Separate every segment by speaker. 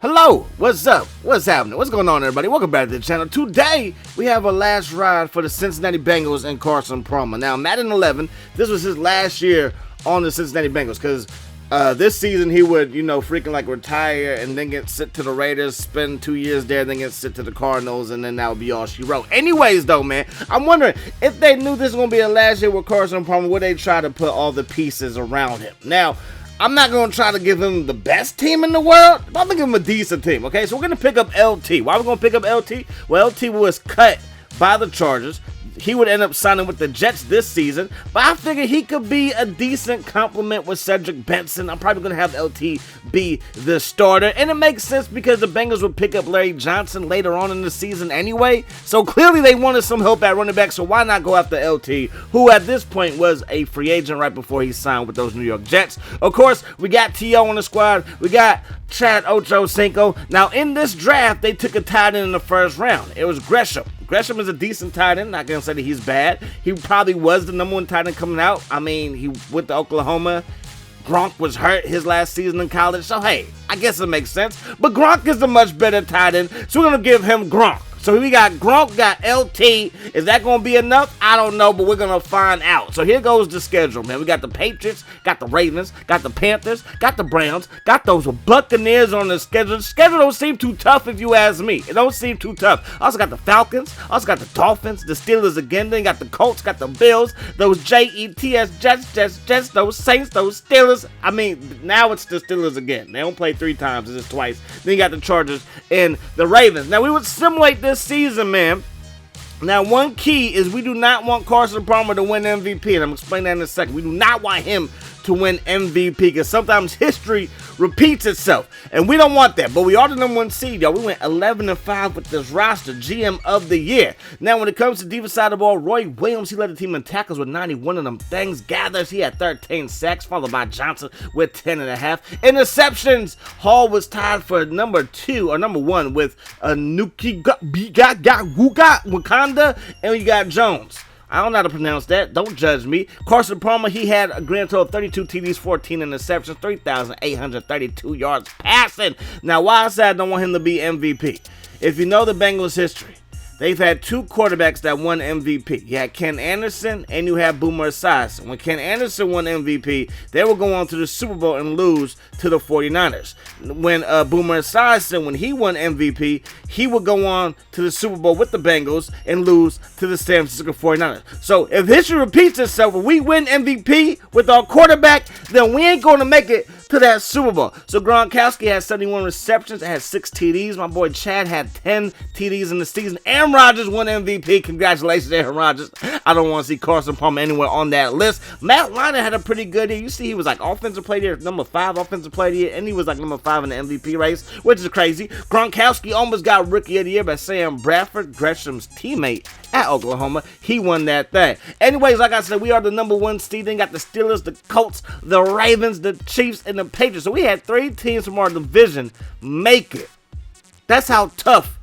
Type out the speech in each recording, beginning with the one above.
Speaker 1: Hello, what's up? What's happening? What's going on, everybody? Welcome back to the channel. Today, we have a last ride for the Cincinnati Bengals and Carson Palmer. Now, Madden 11, this was his last year on the Cincinnati Bengals because this season he would, freaking like retire and then get sent to the Raiders, spend 2 years there, then get sent to the Cardinals, and then that would be all she wrote. Anyways, though, man, I'm wondering if they knew this was going to be a last year with Carson Palmer, would they try to put all the pieces around him? Now, I'm not going to try to give him the best team in the world, but I'm going to give him a decent team, okay? So we're going to pick up LT. Why are we going to pick up LT? Well, LT was cut by the Chargers. He would end up signing with the Jets this season, but I figured he could be a decent complement with Cedric Benson. I'm probably going to have LT be the starter, and it makes sense because the Bengals would pick up Larry Johnson later on in the season anyway, so clearly they wanted some help at running back, so why not go after LT, who at this point was a free agent right before he signed with those New York Jets. Of course, we got T.O. on the squad, we got Chad Ochocinco. Now, in this draft, they took a tight end in the first round. It was Gresham. Gresham is a decent tight end. Not going to say that he's bad. He probably was the number one tight end coming out. I mean, he went to Oklahoma. Gronk was hurt his last season in college. So, hey, I guess it makes sense. But Gronk is a much better tight end. So, we're going to give him Gronk. So, we got Gronk, got LT. Is that going to be enough? I don't know, but we're going to find out. So, here goes the schedule, man. We got the Patriots, got the Ravens, got the Panthers, got the Browns, got those Buccaneers on the schedule. The schedule don't seem too tough if you ask me. It don't seem too tough. Also got the Falcons, also got the Dolphins, the Steelers again. Then got the Colts, got the Bills, those Jets, those Saints, those Steelers. I mean, now it's the Steelers again. They don't play 3 times, it's just twice. Then you got the Chargers and the Ravens. Now, we would simulate this season, man. Now, one key is we do not want Carson Palmer to win MVP, and I'm going to explain that in a second. We do not want him to win MVP because sometimes history repeats itself, and we don't want that. But we are the number 1 seed, y'all. We went 11-5 with this roster, GM of the year. Now, when it comes to defensive side of the ball, Roy Williams, he led the team in tackles with 91 of them things. Gathers, he had 13 sacks, followed by Johnson with 10.5. Interceptions, Hall was tied for number 1 with Nuki Wakanda, and you got Jones. I don't know how to pronounce that. Don't judge me. Carson Palmer, he had a grand total of 32 TDs, 14 interceptions, 3,832 yards passing. Now, why I said I don't want him to be MVP? If you know the Bengals' history, they've had 2 quarterbacks that won MVP. You had Ken Anderson and you had Boomer Esiason. When Ken Anderson won MVP, they would go on to the Super Bowl and lose to the 49ers. When Boomer Esiason, when he won MVP, he would go on to the Super Bowl with the Bengals and lose to the San Francisco 49ers. So if history repeats itself, when we win MVP with our quarterback, then we ain't going to make it to that Super Bowl. So Gronkowski had 71 receptions, had 6 TDs. My boy Chad had 10 TDs in the season. Aaron Rodgers won MVP. Congratulations, Aaron Rodgers. I don't want to see Carson Palmer anywhere on that list. Matt Leinart had a pretty good year. You see, he was like offensive player of the year, number 5 offensive player of the year, and he was like number 5 in the MVP race, which is crazy. Gronkowski almost got Rookie of the Year by Sam Bradford, Gresham's teammate at Oklahoma. He won that thing. Anyways, like I said, we are the number 1 seed. Then got the Steelers, the Colts, the Ravens, the Chiefs, and the Patriots. So we had 3 teams from our division make it. That's how tough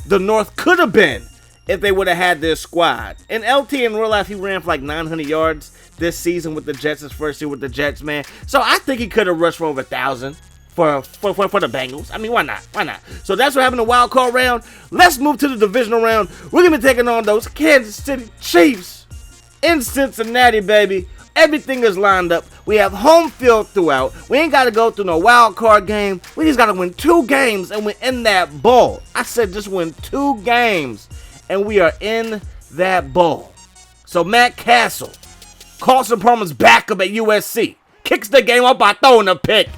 Speaker 1: the North could have been if they would have had their squad. And LT in real life, he ran for like 900 yards this season with the Jets, his first year with the Jets, man. So I think he could have rushed for over 1,000 for the Bengals. I mean, why not? Why not? So that's what happened in the wild card round. Let's move to the divisional round. We're going to be taking on those Kansas City Chiefs in Cincinnati, baby. Everything is lined up. We have home field throughout. We ain't got to go through no wild card game. We just got to win 2 games and we're in that bowl. I said just win 2 games and we are in that bowl. So Matt Castle, Carson Palmer's backup at USC, kicks the game up by throwing a pick.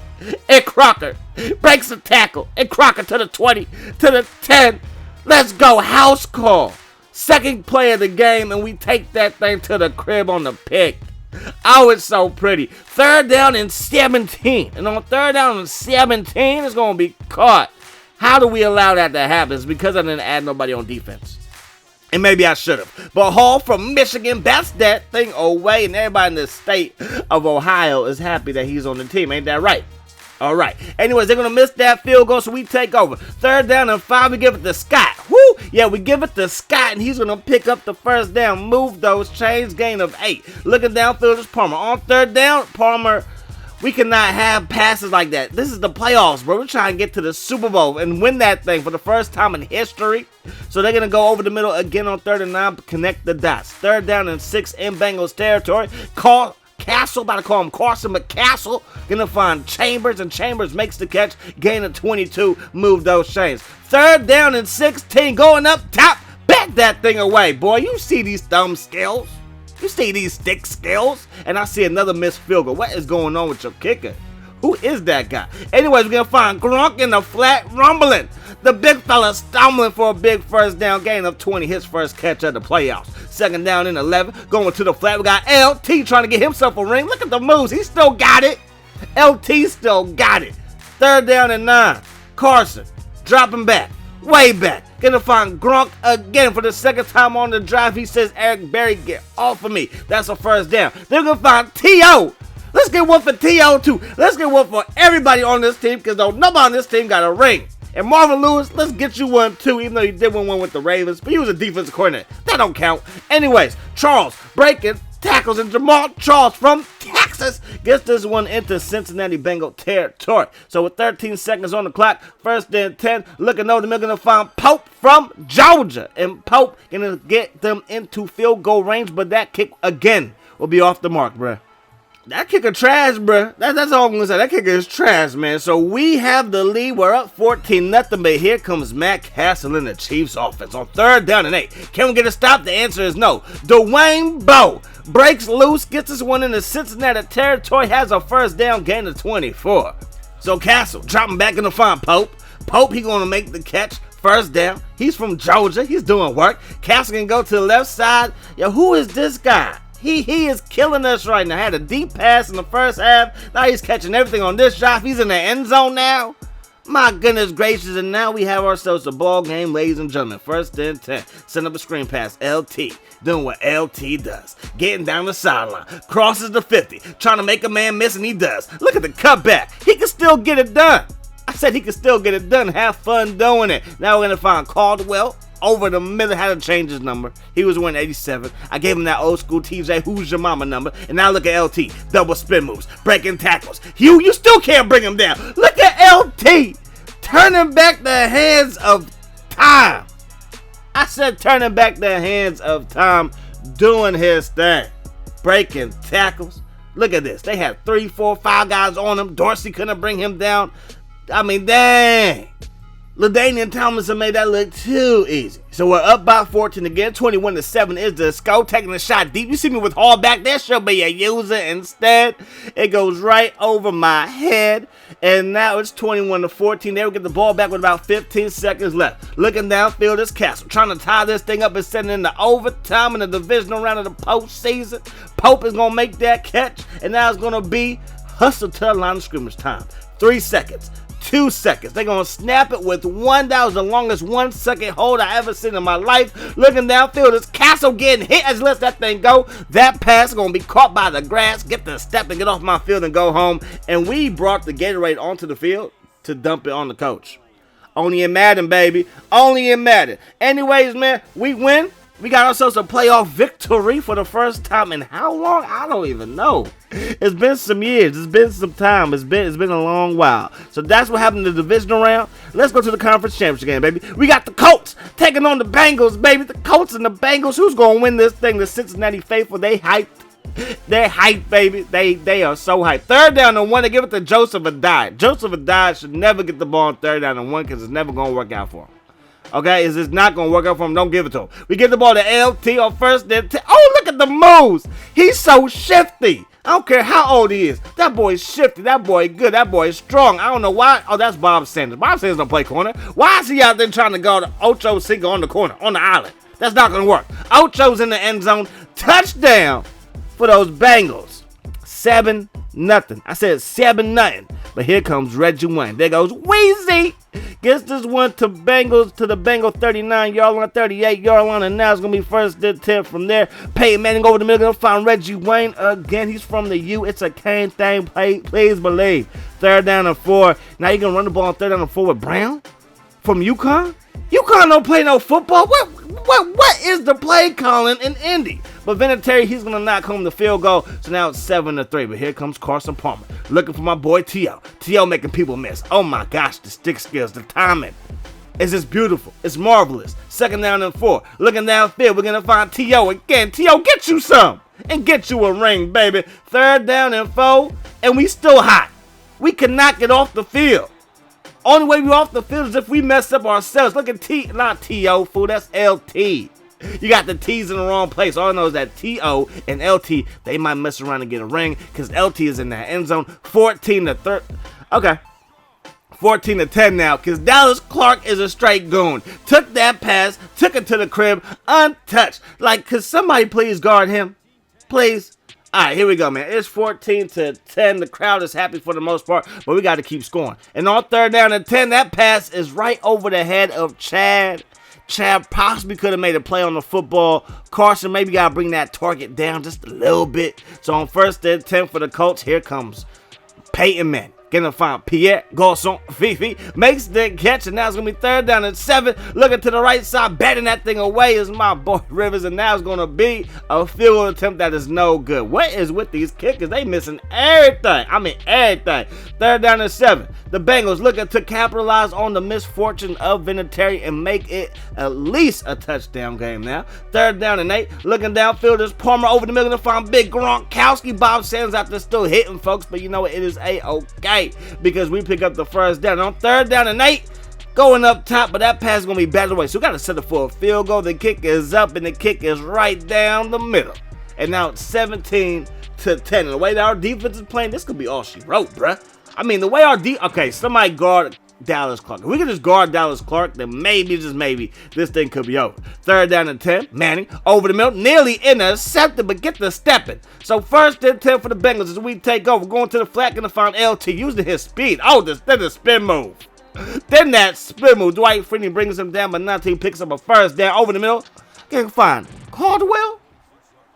Speaker 1: And Crocker breaks a tackle. And Crocker to the 20, to the 10. Let's go, house call. Second play of the game, and we take that thing to the crib on the pick. Oh, it's so pretty. 3rd down and 17. And on 3rd down and 17, it's going to be caught. How do we allow that to happen? It's because I didn't add nobody on defense. And maybe I should have. But Hall from Michigan bats that thing away. And everybody in the state of Ohio is happy that he's on the team. Ain't that right? All right. Anyways, they're going to miss that field goal, so we take over. 3rd down and 5, we give it to Scott. Woo! Yeah, we give it to Scott, and he's going to pick up the 1st down, move those chains, gain of 8. Looking downfield is Palmer. On 3rd down, Palmer We cannot have passes like that. This is the playoffs, bro. We're trying to get to the Super Bowl and win that thing for the first time in history. So they're going to go over the middle again on 3rd and 9, connect the dots. 3rd down and 6 in Bengals territory. Castle, about to call him Carson McCastle, going to find Chambers, and Chambers makes the catch, gain of 22, move those chains. 3rd down and 16, going up top, back that thing away. Boy, you see these thumb skills. You see these stick skills, and I see another missed field goal. What is going on with your kicker? Who is that guy? Anyways, we're going to find Gronk in the flat rumbling. The big fella stumbling for a big first down gain of 20. His first catch of the playoffs. 2nd down and 11. Going to the flat. We got LT trying to get himself a ring. Look at the moves. He still got it. LT still got it. 3rd down and 9. Carson dropping back. Way back. Gonna find Gronk again for the 2nd time on the drive. He says, Eric Berry, get off of me. That's a first down. They're gonna find T.O. Let's get one for T.O. too. Let's get one for everybody on this team, because nobody on this team got a ring. And Marvin Lewis, let's get you one too, even though you did win one with the Ravens, but he was a defensive coordinator. That don't count. Anyways, Charles breaking tackles, and Jamal Charles from Texas gets this one into Cincinnati Bengal territory. So with 13 seconds on the clock, 1st and 10, looking over the middle, gonna find Pope from Georgia, and Pope gonna get them into field goal range, but that kick again will be off the mark, bruh. That kicker trash, bruh. That's all I'm gonna say. That kicker is trash, man. So we have the lead. We're up 14-0, but here comes Matt Castle in the Chiefs offense on 3rd down and 8. Can we get a stop? The answer is no. Dwayne Bowe breaks loose, gets this one into Cincinnati territory, has a first down, gain of 24. So Castle dropping back in the find Pope. Pope, he gonna make the catch. 1st down. He's from Georgia. He's doing work. Castle can go to the left side. Yo, who is this guy? He is killing us right now. Had a deep pass in the first half. Now he's catching everything on this drive. He's in the end zone now. My goodness gracious. And now we have ourselves a ball game, ladies and gentlemen. 1st and 10. Send up a screen pass. LT. Doing what LT does. Getting down the sideline. Crosses the 50. Trying to make a man miss, and he does. Look at the cutback. He can still get it done. I said he can still get it done. Have fun doing it. Now we're going to find Caldwell. Over the middle, had to change his number. He was wearing 87. I gave him that old school TJ, who's your mama number. And now look at LT. Double spin moves. Breaking tackles. You still can't bring him down. Look at LT. Turning back the hands of time. I said turning back the hands of time. Doing his thing. Breaking tackles. Look at this. They had 3, 4, 5 guys on him. Dorsey couldn't bring him down. I mean, dang. LaDainian Tomlinson made that look too easy. So we're up by 14 again. 21-7 is the score. Taking a shot deep. You see me with Hall back. There should be a user instead. It goes right over my head. And now it's 21-14. They will get the ball back with about 15 seconds left. Looking downfield is Castle. Trying to tie this thing up and send it into overtime in the divisional round of the postseason. Pope is going to make that catch. And now it's going to be hustle to the line of scrimmage time. 3 seconds. 2 seconds. They're going to snap it with one. That was the longest 1 second hold I ever seen in my life. Looking downfield, is Castle getting hit as he lets that thing go. That pass is going to be caught by the grass. Get the step and get off my field and go home. And we brought the Gatorade onto the field to dump it on the coach. Only in Madden, baby. Only in Madden. Anyways, man, we win. We got ourselves a playoff victory for the first time in how long? I don't even know. It's been some years. It's been some time. It's been a long while. So that's what happened in the divisional round. Let's go to the conference championship game, baby. We got the Colts taking on the Bengals, baby. The Colts and the Bengals. Who's going to win this thing? The Cincinnati faithful. They hyped. They're hyped, baby. They are so hyped. 3rd down and 1. They give it to Joseph Adai. Joseph Adai should never get the ball on 3rd down and 1 because it's never going to work out for him. Okay, it's just not going to work out for him. Don't give it to him. We get the ball to LT on 1st and 10. Oh, look at the moves. He's so shifty. I don't care how old he is. That boy's shifty. That boy good. That boy is strong. I don't know why. Oh, that's Bob Sanders. Bob Sanders don't play corner. Why is he out there trying to go to Ocho Cinco on the corner, on the island? That's not going to work. Ocho's in the end zone. Touchdown for those Bengals. 7-0. I said 7-0. But here comes Reggie Wayne. There goes Weezy. Gets this one to Bengals, to the Bengal 39-yard line, 38-yard line, and now it's going to be 1st and 10 from there. Peyton Manning over the middle, going to find Reggie Wayne again. He's from the U. It's a Kane thing. Please believe. 3rd down and 4. Now you going to run the ball on 3rd down and 4 with Brown from UConn? UConn don't play no football. What is the play calling in Indy? But Vinatieri, he's going to knock home the field goal. So now it's 7-3. But here comes Carson Palmer. looking for my boy T.O. T.O. making people miss. Oh my gosh, the stick skills, the timing. It's just beautiful. It's marvelous. 2nd down and 4. Looking downfield, we're going to find T.O. again. T.O., get you some. And get you a ring, baby. 3rd down and 4. And we still hot. We cannot get off the field. Only way we off the field is if we mess up ourselves. Look at not T.O., fool. That's L.T. You got the T's in the wrong place. All I know is that T.O. and L.T., they might mess around and get a ring because L.T. is in that end zone. 14-3. Okay. 14-10 now, because Dallas Clark is a straight goon. Took that pass, took it to the crib, untouched. Like, could somebody please guard him? Please? All right, here we go, man. It's 14-10. The crowd is happy for the most part, but we got to keep scoring. And on 3rd down and 10, that pass is right over the head of Chad. Chad possibly could have made a play on the football. Carson maybe got to bring that target down just a little bit. So on 1st and 10 for the Colts, here comes Peyton Manning. Gonna find Pierre Garçon Fifi, makes the catch, and now it's gonna be 3rd down and 7. Looking to the right side, batting that thing away is my boy Rivers, and now it's gonna be a field goal attempt that is no good. What is with these kickers? They missing everything. I mean everything. 3rd down and 7. The Bengals looking to capitalize on the misfortune of Vinatieri and make it at least a touchdown game now. 3rd down and 8. Looking downfield is Palmer over the middle to find big Gronkowski. Bob Sanders out there still hitting folks, but you know what? It is a-okay. Because we pick up the 1st down. On 3rd down and 8, going up top, but that pass is going to be batted away. So we got to set it for a field goal. The kick is up, and the kick is right down the middle. And now it's 17-10. And the way that our defense is playing, this could be all she wrote, bruh. I mean, the way our okay, somebody guard Dallas Clark. If we can just guard Dallas Clark, then maybe, just maybe, this thing could be over. 3rd down and 10. Manning over the middle, nearly intercepted, but get the stepping. So 1st and 10 for the Bengals as we take over. Going to the flat, gonna find LT using his speed. Oh, then the spin move. Then that spin move. Dwight Freeney brings him down, but not until he picks up a 1st down over the middle. Can find Caldwell,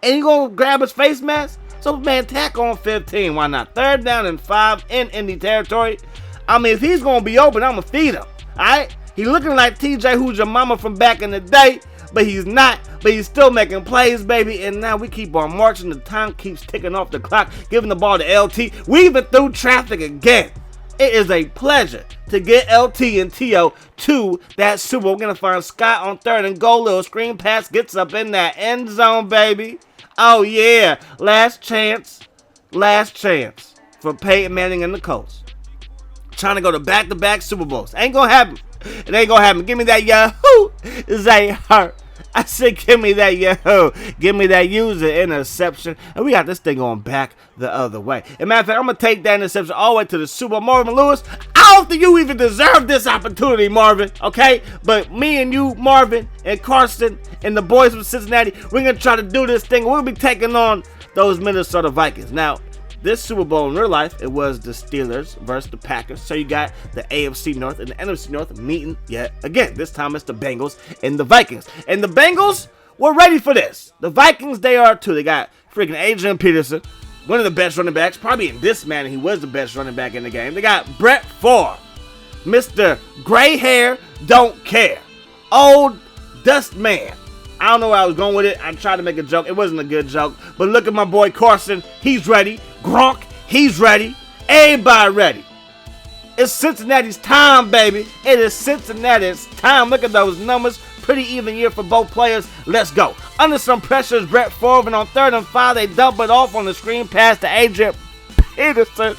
Speaker 1: and he gonna grab his face mask. So man, tack on 15. Why not? 3rd down and 5 in Indy territory. I mean, if he's going to be open, I'm going to feed him, all right? He's looking like TJ, who's your mama from back in the day, but he's not. But he's still making plays, baby, and now we keep on marching. The time keeps ticking off the clock, giving the ball to LT. Weaving through traffic again. It is a pleasure to get LT and T.O. to that Super Bowl. We're going to find Scott on 3rd and goal. Little screen pass gets up in that end zone, baby. Oh, yeah. Last chance for Peyton Manning and the Colts. Trying to go to back-to-back Super Bowls. Ain't gonna happen. It ain't gonna happen. Give me that Yahoo! Zay Hart. I said, give me that Yahoo! Give me that user interception. And we got this thing going back the other way. And matter of fact, I'm gonna take that interception all the way to the Super Bowl. Marvin Lewis, I don't think you even deserve this opportunity, Marvin. Okay? But me and you, Marvin, and Carson, and the boys from Cincinnati, we're gonna try to do this thing. We'll be taking on those Minnesota Vikings. Now, this Super Bowl in real life, it was the Steelers versus the Packers. So you got the AFC North and the NFC North meeting yet again. This time it's the Bengals and the Vikings. And the Bengals were ready for this. The Vikings, they are too. They got freaking Adrian Peterson, one of the best running backs. Probably in this manner, he was the best running back in the game. They got Brett Favre, Mr. Gray Hair, Don't Care. Old Dust Man. I don't know where I was going with it. I tried to make a joke. It wasn't a good joke. But look at my boy Carson. He's ready. Gronk, he's ready. Everybody ready. It's Cincinnati's time, baby. It is Cincinnati's time. Look at those numbers. Pretty even year for both players. Let's go. Under some pressure is Brett Favre. And on 3rd and 5, they dump it off on the screen pass to Adrian Peterson.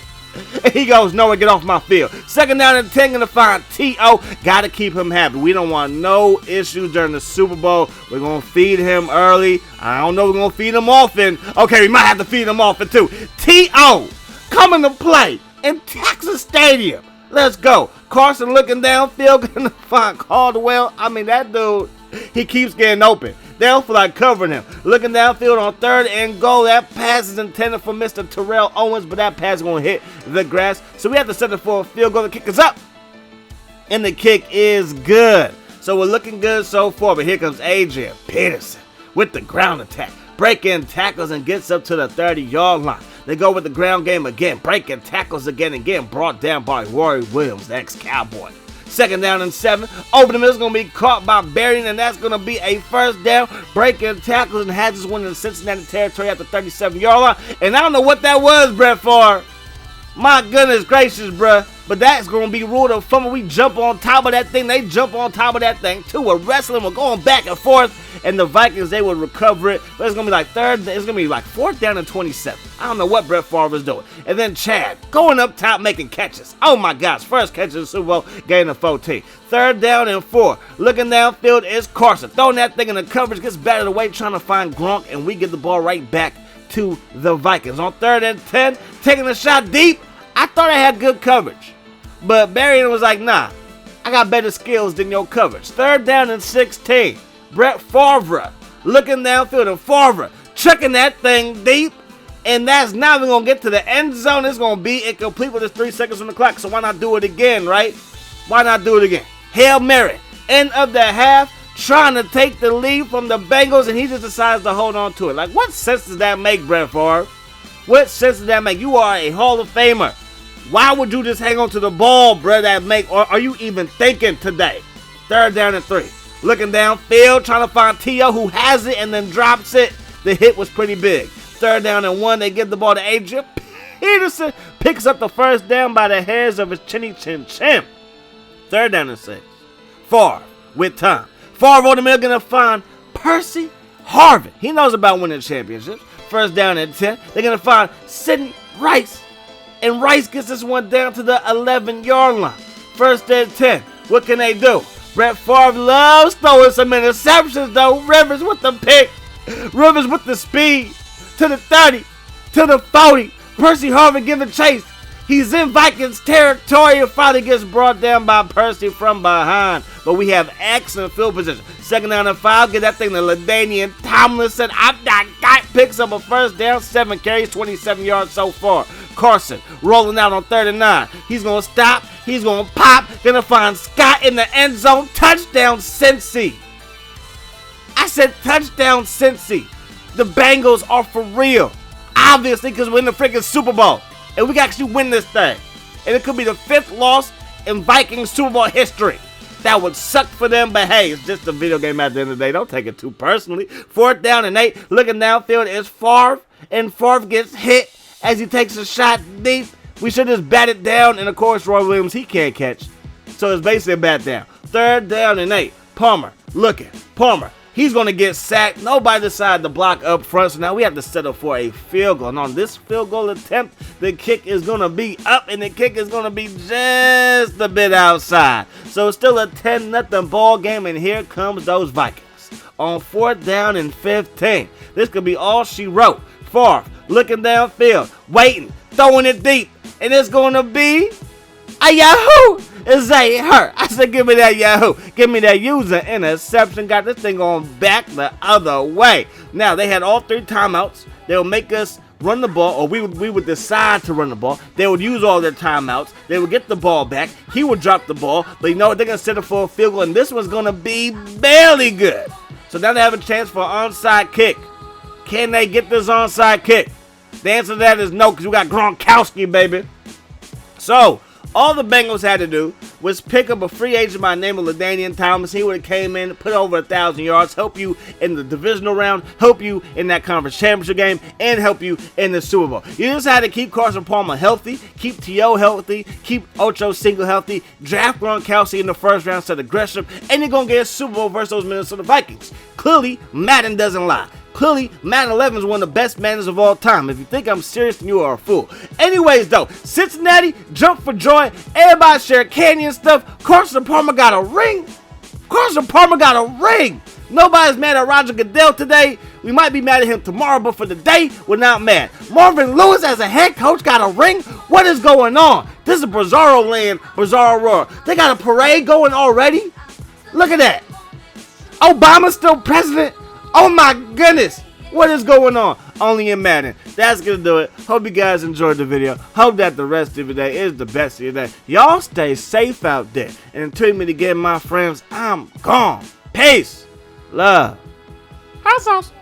Speaker 1: And he goes, nowhere, get off my field. 2nd down and 10, gonna find T.O. Gotta keep him happy. We don't want no issues during the Super Bowl. We're gonna feed him early. I don't know, we're gonna feed him often. Okay, we might have to feed him often too. T.O. coming to play in Texas Stadium. Let's go. Carson looking downfield, gonna find Caldwell. I mean, that dude, he keeps getting open. They don't feel like covering him. Looking downfield on 3rd and goal. That pass is intended for Mr. Terrell Owens, but that pass is going to hit the grass. So we have to set it for a field goal. The kick is up. And the kick is good. So we're looking good so far. But here comes Adrian Peterson with the ground attack. Breaking tackles and gets up to the 30-yard line. They go with the ground game again. Breaking tackles again and getting brought down by Rory Williams, the ex-Cowboy. 2nd down and 7. Over the middle is going to be caught by Berrien, and that's going to be a 1st down. Breaking tackles and has us winning the Cincinnati territory at the 37-yard line. And I don't know what that was, Brett Favre. My goodness gracious, bruh. But that's going to be ruled a fumble. We jump on top of that thing. They jump on top of that thing, too. We're wrestling. We're going back and forth. And the Vikings, they would recover it. But it's going to be like it's going to be like 4th down and 27. I don't know what Brett Favre was doing. And then Chad going up top making catches. Oh, my gosh. First catch of the Super Bowl, gain of 14. 3rd down and 4. Looking downfield is Carson. Throwing that thing in the coverage. Gets batted away trying to find Gronk. And we get the ball right back to the Vikings. On 3rd and 10, taking a shot deep. I thought I had good coverage. But Barry was like, nah, I got better skills than your coverage. 3rd down and 16. Brett Favre looking downfield and Favre chucking that thing deep. And that's not even going to get to the end zone. It's going to be incomplete with just 3 seconds on the clock. So why not do it again, right? Why not do it again? Hail Mary. End of the half. Trying to take the lead from the Bengals. And he just decides to hold on to it. Like, what sense does that make, Brett Favre? What sense does that make? You are a Hall of Famer. Why would you just hang on to the ball, bro, or are you even thinking today? 3rd down and 3. Looking downfield, trying to find T.O. who has it and then drops it. The hit was pretty big. 3rd down and 1. They give the ball to Adrian Peterson. Picks up the 1st down by the hairs of his chinny chin chin. 3rd down and 6. Favre with time. Favre on the middle going to find Percy Harvin. He knows about winning championships. 1st down and 10. They're going to find Sidney Rice. And Rice gets this one down to the 11-yard line. 1st and 10. What can they do? Brett Favre loves throwing some interceptions, though. Rivers with the pick. Rivers with the speed. To the 30. To the 40. Percy Harvin giving chase. He's in Vikings territory and finally gets brought down by Percy from behind. But we have excellent field position. 2nd down and 5. Get that thing to LaDainian Tomlinson. Picks up a 1st down. 7 carries, 27 yards so far. Carson rolling out on 3rd and 9. He's going to stop. He's going to pop. Going to find Scott in the end zone. Touchdown, Cincy. I said touchdown, Cincy. The Bengals are for real. Obviously, because we're in the freaking Super Bowl. And we can actually win this thing. And it could be the 5th loss in Vikings Super Bowl history. That would suck for them, but hey, it's just a video game at the end of the day. Don't take it too personally. 4th down and 8. Looking downfield is Favre. And Favre gets hit as he takes a shot deep. We should just bat it down. And of course, Roy Williams, he can't catch. So it's basically a bat down. 3rd down and 8. Palmer looking. Palmer. He's going to get sacked. Nobody decided to block up front. So now we have to settle for a field goal. And on this field goal attempt, the kick is going to be up. And the kick is going to be just a bit outside. So it's still a 10-0 ball game. And here comes those Vikings. On 4th down and 15. This could be all she wrote. Favre looking downfield. Waiting. Throwing it deep. And it's going to be a Yahoo! It's a her. I said, give me that Yahoo. Give me that user interception. Got this thing on back the other way. Now, they had all 3 timeouts. They'll make us run the ball, or we would decide to run the ball. They would use all their timeouts. They would get the ball back. He would drop the ball. But you know what? They're going to set it for a field goal, and this one's going to be barely good. So now they have a chance for an onside kick. Can they get this onside kick? The answer to that is no, because we got Gronkowski, baby. So, all the Bengals had to do was pick up a free agent by the name of LaDainian Thomas. He would have came in, put over 1,000 yards, help you in the divisional round, help you in that conference championship game, and help you in the Super Bowl. You just had to keep Carson Palmer healthy, keep T.O. healthy, keep Ocho Cinco healthy, draft Gronkowski in the 1st round, set Gresham, and you're going to get a Super Bowl versus those Minnesota Vikings. Clearly, Madden doesn't lie. Clearly, Madden 11 is one of the best Maddens of all time. If you think I'm serious, then you are a fool. Anyways, though, Cincinnati, jump for joy. Everybody share candy and stuff. Carson Palmer got a ring. Carson Palmer got a ring. Nobody's mad at Roger Goodell today. We might be mad at him tomorrow, but for the day, we're not mad. Marvin Lewis as a head coach got a ring? What is going on? This is Bizarro land, Bizarro Roar. They got a parade going already? Look at that. Obama's still president? Oh my goodness. What is going on? Only in Madden. That's going to do it. Hope you guys enjoyed the video. Hope that the rest of your day is the best of your day. Y'all stay safe out there. And until you meet again, my friends, I'm gone. Peace. Love. Hot sauce.